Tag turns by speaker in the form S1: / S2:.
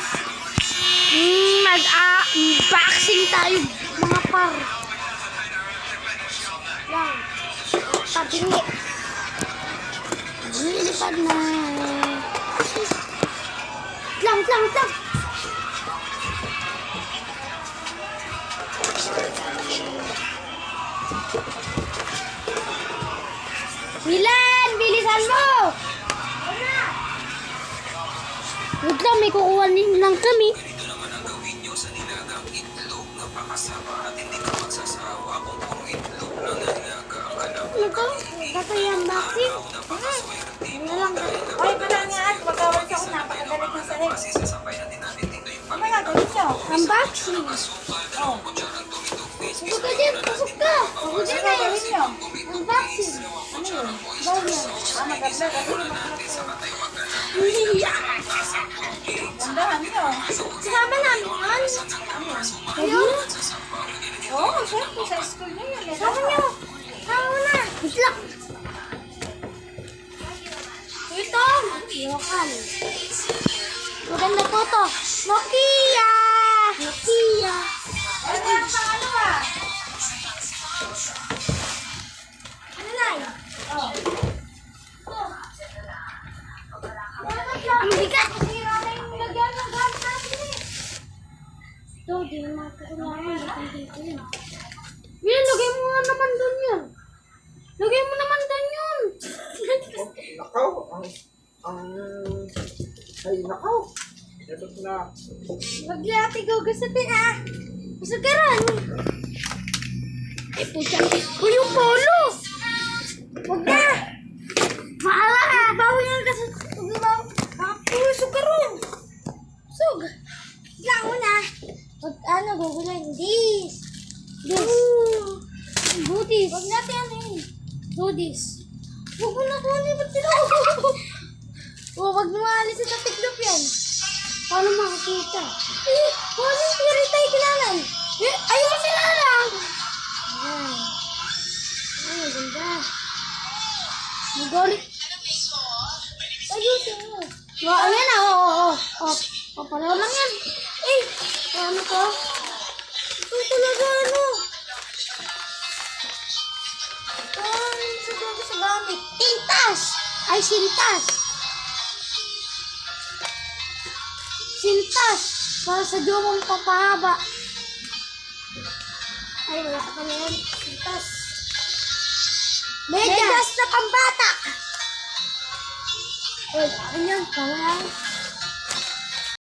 S1: guys. Mag-unboxing tayo mga par. Lang. Tabingi. Lilipad na. Lang. Milan, bilisan mo! Wait lang, may kukuhanin lang kami.
S2: Ito naman ang gawin nyo sa nilagang itlog na pakasama at hindi ka magsasawa kung puro itlog na nanilaga ang alam.
S1: Ito, ito yung unboxing. Ano lang.
S3: Ay, pala nga at magkawal sa una, napakadali ng sarili.
S2: Kasi sasabay natin natin dito yung
S3: Ano nga, gawin nyo?
S1: Unboxing.
S2: pagkasukal, dalawang kutsarang tumitog,
S1: Pasok ka dyan, pasok ka. Pasok
S3: Ano
S1: ka
S3: nga,
S1: na.
S3: gawin nyo?
S1: Unboxing.
S3: Ano yun? Gawin nyo. Mag-upload kasi
S2: natin sa katay magkana.
S3: Gandahan nyo.
S1: Kasama namin yan. Ayun.
S3: Oo, syempre, sa school nyo yun.
S1: Kasama nyo. Kasama na. Wait lang. Ito. Local. Maganda po to. Nokia.
S3: Ano ang pangalo ba?
S1: Ano na yun?
S3: Oh.
S1: Ang bigat. Sira na yung lagyan ng gamit natin eh. Ito, di mo makakailangan. Dito yun. Yan, lagay mo nga naman doon yun. Lagay mo naman doon yun.
S4: Nakaw, ay nakaw. Dapat na.
S1: Maglati ko gusto din ah. Gusto ka rin. Ay, pucha. Uy, yung polo. Huwag na. Maala ka. Bawal yan kasi. Uy, sug ka rin. Sug. Lang mo na. Huwag ano, gugulay. This. Goodies. Huwag natin ano yun. Goodies. Huwag mo na kunin. Ba't sila? Huwag mo aalisin sa tiklop yan. Paano makakita? Paano hindi tayo kailangan? Ayun sila lang! Ayan. Ay, ganda. Magalit. Ayusin mo. Ayan na, oo. Papalaw lang yan. Ano ka? Ito talaga, ano? Sa bago sa gamit. Tintas! Ay, sintas! Sintas! Para sa jomong papahaba. Ay, wala ka pala yan. Sintas. Medyas na pambata! Uy, ano yan? Pangay.